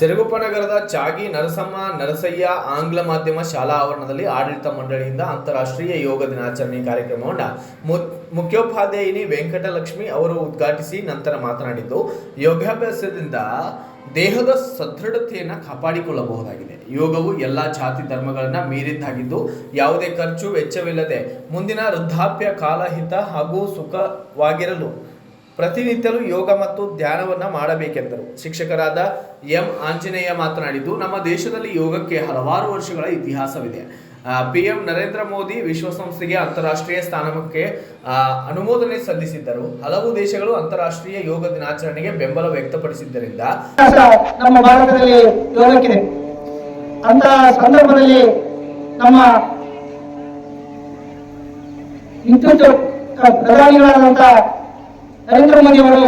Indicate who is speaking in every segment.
Speaker 1: ಸಿರುಗುಪ್ಪ ನಗರದ ಚಾಗಿ ನರಸಮ್ಮ ನರಸಯ್ಯ ಆಂಗ್ಲ ಮಾಧ್ಯಮ ಶಾಲಾ ಆವರಣದಲ್ಲಿ ಆಡಳಿತ ಮಂಡಳಿಯಿಂದ ಅಂತಾರಾಷ್ಟ್ರೀಯ ಯೋಗ ದಿನಾಚರಣೆ ಕಾರ್ಯಕ್ರಮವನ್ನು ಮುಖ್ಯೋಪಾಧ್ಯಾಯಿನಿ ವೆಂಕಟಲಕ್ಷ್ಮಿ ಅವರು ಉದ್ಘಾಟಿಸಿ ನಂತರ ಮಾತನಾಡಿದ್ದು, ಯೋಗಾಭ್ಯಾಸದಿಂದ ದೇಹದ ಸದೃಢತೆಯನ್ನು ಕಾಪಾಡಿಕೊಳ್ಳಬಹುದಾಗಿದೆ. ಯೋಗವು ಎಲ್ಲ ಜಾತಿ ಧರ್ಮಗಳನ್ನು ಮೀರಿದ್ದಾಗಿದ್ದು, ಯಾವುದೇ ಖರ್ಚು ವೆಚ್ಚವಿಲ್ಲದೆ ಮುಂದಿನ ವೃದ್ಧಾಪ್ಯ ಕಾಲ ಹಿತ ಹಾಗೂ ಸುಖವಾಗಿರಲು ಪ್ರತಿನಿತ್ಯಲೂ ಯೋಗ ಮತ್ತು ಧ್ಯಾನವನ್ನು ಮಾಡಬೇಕೆಂದರು. ಶಿಕ್ಷಕರಾದ ಎಂ ಆಂಜನೇಯ ಮಾತನಾಡಿದ್ದು, ನಮ್ಮ ದೇಶದಲ್ಲಿ ಯೋಗಕ್ಕೆ ಹಲವಾರು ವರ್ಷಗಳ ಇತಿಹಾಸವಿದೆ. PM ನರೇಂದ್ರ ಮೋದಿ ವಿಶ್ವಸಂಸ್ಥೆಗೆ ಅಂತಾರಾಷ್ಟ್ರೀಯ ಸ್ಥಾನಕ್ಕೆ ಅನುಮೋದನೆ ಸಲ್ಲಿಸಿದ್ದರು. ಹಲವು ದೇಶಗಳು ಅಂತಾರಾಷ್ಟ್ರೀಯ ಯೋಗ ದಿನಾಚರಣೆಗೆ ಬೆಂಬಲ ವ್ಯಕ್ತಪಡಿಸಿದ್ದರಿಂದ
Speaker 2: ನಮ್ಮ ಭಾರತದಲ್ಲಿ ಯೋಗಕ್ಕಿದೆ. ಅಂತ ಸಂದರ್ಭದಲ್ಲಿ ನಮ್ಮ ಪ್ರಧಾನಿಗಳಾದಂಥ ನರೇಂದ್ರ ಮೋದಿ ಅವರು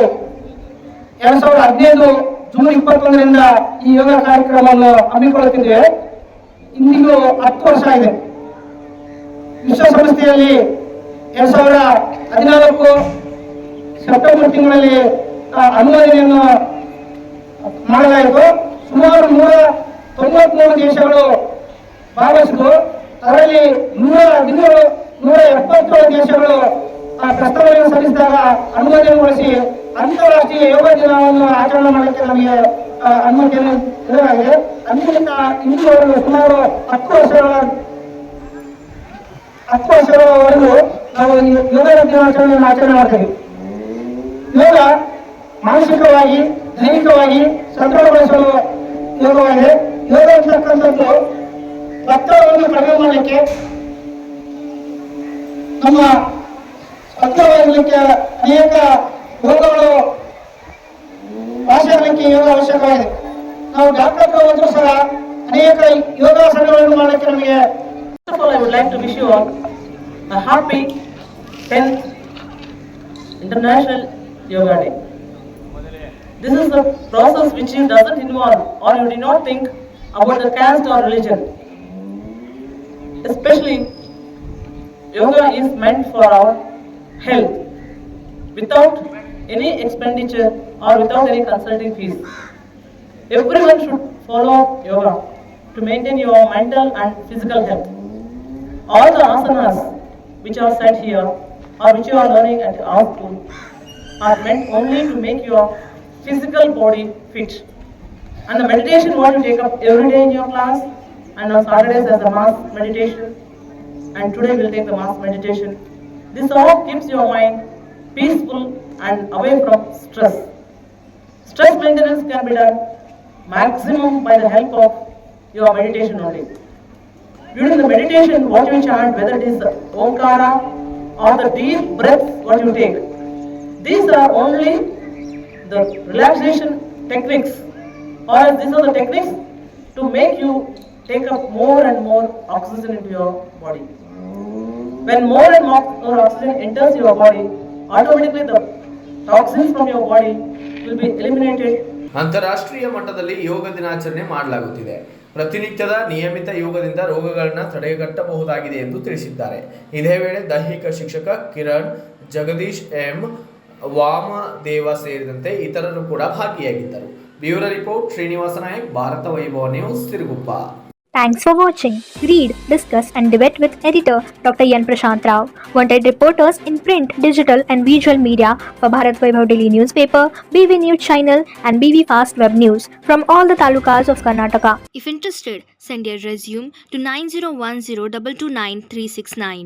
Speaker 2: 2015 ಜೂನ್ 21ರಿಂದ ಈ ಯೋಗ ಕಾರ್ಯಕ್ರಮವನ್ನು ಹಮ್ಮಿಕೊಳ್ಳುತ್ತಿದ್ದೇವೆ. ಇಂದಿಗೂ 10 ವರ್ಷ ಇದೆ. ವಿಶ್ವಸಂಸ್ಥೆಯಲ್ಲಿ 2014 ಸೆಪ್ಟೆಂಬರ್ ತಿಂಗಳಲ್ಲಿ ಅನುಮೋದನೆಯನ್ನು ಮಾಡಲಾಯಿತು. ಸುಮಾರು 193 ದೇಶಗಳು ಭಾಗವಹಿಸಿದ್ದು, ಅದರಲ್ಲಿ 177 ದೇಶಗಳು ಪ್ರಸ್ತಾವನೆಯನ್ನು ಸಲ್ಲಿಸಿದಾಗ ಅನುಮೋದನೆಗೊಳಿಸಿ ಅಂತಾರಾಷ್ಟ್ರೀಯ ಯೋಗ ದಿನವನ್ನು ಆಚರಣೆ ಮಾಡಲಿಕ್ಕೆ ನಮಗೆ ಅನುಮತಿಯನ್ನು ನೀಡಲಾಗಿದೆ. ಅಂದಿನಿಂದ ಇಂದಿನವರೆಗೂ ಸುಮಾರು 10 ವರ್ಷಗಳವರೆಗೂ ನಾವು ಯೋಗ ದಿನಾಚರಣೆಯನ್ನು ಆಚರಣೆ ಮಾಡ್ತೇವೆ. ಯೋಗ ಮಾನಸಿಕವಾಗಿ ದೈಹಿಕವಾಗಿ ಸದೃಢಗೊಳಿಸಲು ಯೋಗವಾಗಿದೆ. ಯೋಗ ಅಂತಕ್ಕಂಥದ್ದು ಒತ್ತಡವನ್ನು ಕಡಿಮೆ ಮಾಡಲಿಕ್ಕೆ, ನಮ್ಮ ಒತ್ತಡವಾಗಲಿಕ್ಕೆ ಅನೇಕ ರೋಗಗಳು ವಾಸಿಯಾಗಲಿಕ್ಕೆ ಯೋಗ ಅವಶ್ಯಕವಾಗಿದೆ. ನಾವು ಡಾಕ್ಟರ್ ಹೋದರೂ ಸಹ ಅನೇಕ ಯೋಗಾಸನಗಳನ್ನು ಮಾಡಲಿಕ್ಕೆ ನಮಗೆ.
Speaker 3: First of all, I would like to wish you all a happy 10th International Yoga Day. This is a process which doesn't involve, or you do not think about the caste or religion. Especially, yoga is meant for our health, without any expenditure or without any consulting fees. Everyone should follow yoga to maintain your mental and physical health. All the asanas which are said here or which you are learning at our school are meant only to make your physical body fit. And the meditation what you take up every day in your class, and on Saturdays as a mass meditation, and today we'll take the mass meditation. This all keeps your mind peaceful and away from stress. Stress maintenance can be done maximum by the help of your meditation only. During the meditation, what you chant, whether it is the Omkara or the deep breaths what you take, these are only the relaxation techniques, or these are the techniques to make you take up more and more oxygen into your body. When more and more oxygen enters your body, automatically the toxins from your body will be eliminated.
Speaker 1: ಅಂತಾರಾಷ್ಟ್ರೀಯ ಮಟ್ಟದಲ್ಲಿ ಯೋಗ ದಿನಾಚರಣೆ ಮಾಡಲಾಗುತ್ತಿದೆ. ಪ್ರತಿನಿತ್ಯದ ನಿಯಮಿತ ಯೋಗದಿಂದ ರೋಗಗಳನ್ನು ತಡೆಗಟ್ಟಬಹುದಾಗಿದೆ ಎಂದು ತಿಳಿಸಿದ್ದಾರೆ. ಇದೇ ವೇಳೆ ದೈಹಿಕ ಶಿಕ್ಷಕ ಕಿರಣ್, ಜಗದೀಶ್ ಎಂ, ವಾಮದೇವ ಸೇರಿದಂತೆ ಇತರರು ಕೂಡ ಭಾಗಿಯಾಗಿದ್ದರು. ಬ್ಯೂರೋ ರಿಪೋರ್ಟ್, ಶ್ರೀನಿವಾಸ ನಾಯಕ್, ಭಾರತ ವೈಭವ news, Siruguppa.
Speaker 4: Thanks for watching. Read, discuss and debate with editor Dr. Yan Prashant Rao. Wanted reporters in print, digital and visual media for Bharat Vaibhav Daily Newspaper, BV News Channel and BV Fast Web News from all the talukas of Karnataka.
Speaker 5: If interested, send your resume to 9010229369.